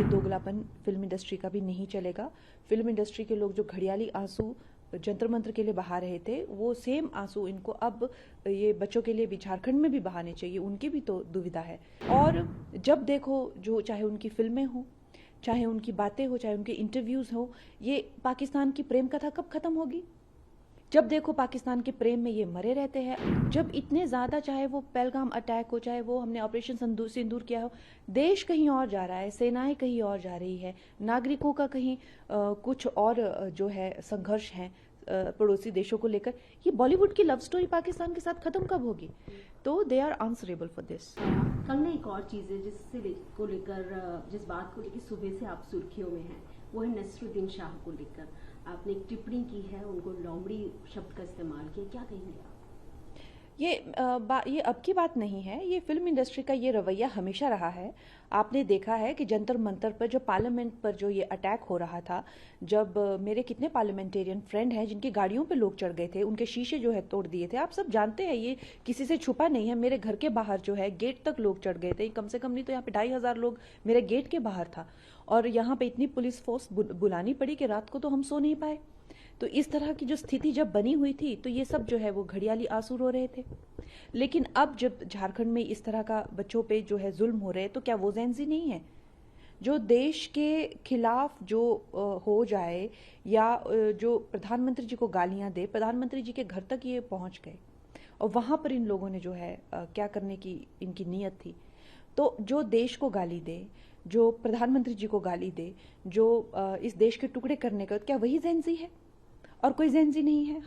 दोगलापन film industry का भी नहीं चलेगा। फिल्म इंडस्ट्री के लोग जो घड़ियाली आंसू जंतर मंतर के लिए बहा रहे थे, वो सेम आंसू इनको अब ये बच्चों के लिए भी झारखंड में भी बहाने चाहिए, उनकी भी तो दुविधा है। और जब देखो जो चाहे उनकी फिल्में हो, चाहे उनकी बातें हो, चाहे उनके इंटरव्यूज हो, ये पाकिस्तान की प्रेम कथा कब खत्म होगी? जब देखो पाकिस्तान के प्रेम में ये मरे रहते हैं। जब इतने ज्यादा, चाहे वो पहलगाम अटैक हो, चाहे वो हमने ऑपरेशन सिंदूर किया हो, देश कहीं और जा रहा है, सेनाएं कहीं और जा रही है, नागरिकों का कहीं कुछ और जो है संघर्ष है पड़ोसी देशों को लेकर। ये बॉलीवुड की लव स्टोरी पाकिस्तान के साथ खत्म कब होगी? तो they are answerable for this. Kangana, एक और चीज है जिस बात को लेकर सुबह से आप सुर्खियों में हैं, वो है नसरुद्दीन शाह को लेकर। आपने एक टिप्पणी की है, उनको लोमड़ी शब्द का इस्तेमाल किया, क्या कहेंगे आप? ये अब की बात नहीं है, ये फिल्म इंडस्ट्री का ये रवैया हमेशा रहा है। आपने देखा है कि जंतर मंतर पर, जो पार्लियामेंट पर जो ये अटैक हो रहा था, जब मेरे कितने पार्लियामेंटेरियन फ्रेंड हैं जिनकी गाड़ियों पे लोग चढ़ गए थे, उनके शीशे जो है तोड़ दिए थे। आप सब जानते हैं, ये किसी से छुपा नहीं है। मेरे घर के बाहर जो है गेट तक लोग चढ़ गए थे, कम से कम नहीं तो यहाँ पे 2,500 लोग मेरे गेट के बाहर था। और यहाँ पे इतनी पुलिस फोर्स बुलानी पड़ी कि रात को तो हम सो नहीं पाए। तो इस तरह की जो स्थिति जब बनी हुई थी, तो ये सब जो है वो घड़ियाली आंसू रो रहे थे। लेकिन अब जब झारखंड में इस तरह का बच्चों पे जो है जुल्म हो रहे हैं, तो क्या वो जेंजी नहीं है? जो देश के खिलाफ जो हो जाए, या जो प्रधानमंत्री जी को गालियां दे, प्रधानमंत्री जी के घर तक ये पहुंच गए, और वहां पर इन लोगों ने जो है क्या करने की इनकी नीयत थी। तो जो देश को गाली दे, जो प्रधानमंत्री जी को गाली दे, जो इस देश के टुकड़े करने का, क्या वही जेंजी है? और कोई जेंजी नहीं है।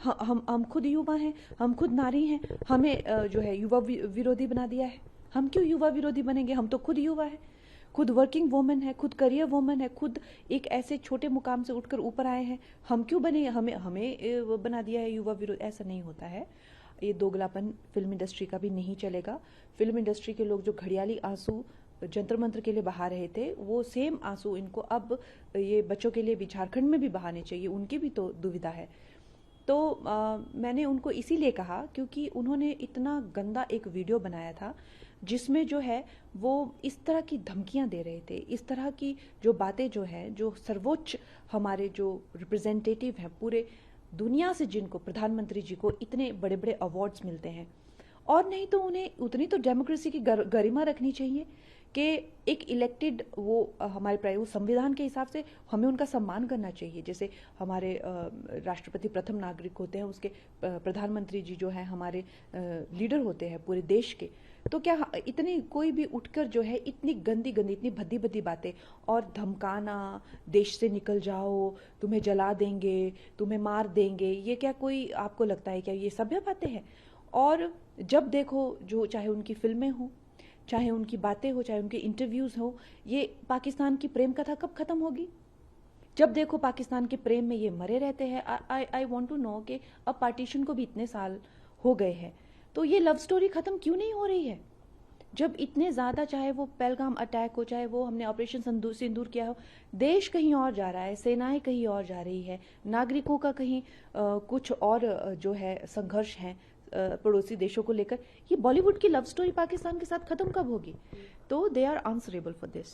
हम खुद युवा हैं, हम खुद नारी हैं, हमें जो है युवा विरोधी बना दिया है। हम क्यों युवा विरोधी बनेंगे? हम तो खुद युवा है, खुद वर्किंग वुमेन है, खुद करियर वुमेन है, खुद एक ऐसे छोटे मुकाम से उठकर ऊपर आए हैं। हम क्यों बने? हमें हमें बना दिया है युवा विरोधी। ऐसा नहीं होता है। ये दोगलापन फिल्म इंडस्ट्री का भी नहीं चलेगा। फिल्म इंडस्ट्री के लोग जो घड़ियाली आंसू जंतर मंतर के लिए बहा रहे थे, वो सेम आंसू इनको अब ये बच्चों के लिए भी झारखंड में भी बहाने चाहिए, उनकी भी तो दुविधा है। तो मैंने उनको इसीलिए कहा क्योंकि उन्होंने इतना गंदा एक वीडियो बनाया था, जिसमें जो है वो इस तरह की धमकियां दे रहे थे, इस तरह की जो बातें जो है, जो सर्वोच्च हमारे जो रिप्रेजेंटेटिव हैं पूरे दुनिया से, जिनको प्रधानमंत्री जी को इतने बड़े बड़े अवार्ड्स मिलते हैं, और नहीं तो उन्हें उतनी तो डेमोक्रेसी की गरिमा रखनी चाहिए कि एक इलेक्टेड वो हमारे वो संविधान के हिसाब से हमें उनका सम्मान करना चाहिए। जैसे हमारे राष्ट्रपति प्रथम नागरिक होते हैं, उसके प्रधानमंत्री जी जो है हमारे लीडर होते हैं पूरे देश के। तो क्या इतनी कोई भी उठकर जो है इतनी गंदी गंदी, इतनी भद्दी भद्दी बातें और धमकाना, देश से निकल जाओ, तुम्हें जला देंगे, तुम्हें मार देंगे, ये क्या कोई आपको लगता है क्या ये सभ्य बातें हैं? और जब देखो जो चाहे उनकी फिल्में हो, चाहे उनकी बातें हो, चाहे उनके इंटरव्यूज हो, ये पाकिस्तान की प्रेम कथा कब खत्म होगी? जब देखो पाकिस्तान के प्रेम में ये मरे रहते हैं। आई वांट टू नो कि अब पार्टीशन को भी इतने साल हो गए हैं, तो ये लव स्टोरी खत्म क्यों नहीं हो रही है? जब इतने ज्यादा, चाहे वो पहलगाम अटैक हो, चाहे वो हमने ऑपरेशन सिंदूर किया हो, देश कहीं और जा रहा है, सेनाएं कहीं और जा रही है, नागरिकों का कहीं कुछ और जो है संघर्ष है पड़ोसी देशों को लेकर। ये बॉलीवुड की लव स्टोरी पाकिस्तान के साथ खत्म कब होगी? तो they are answerable for this.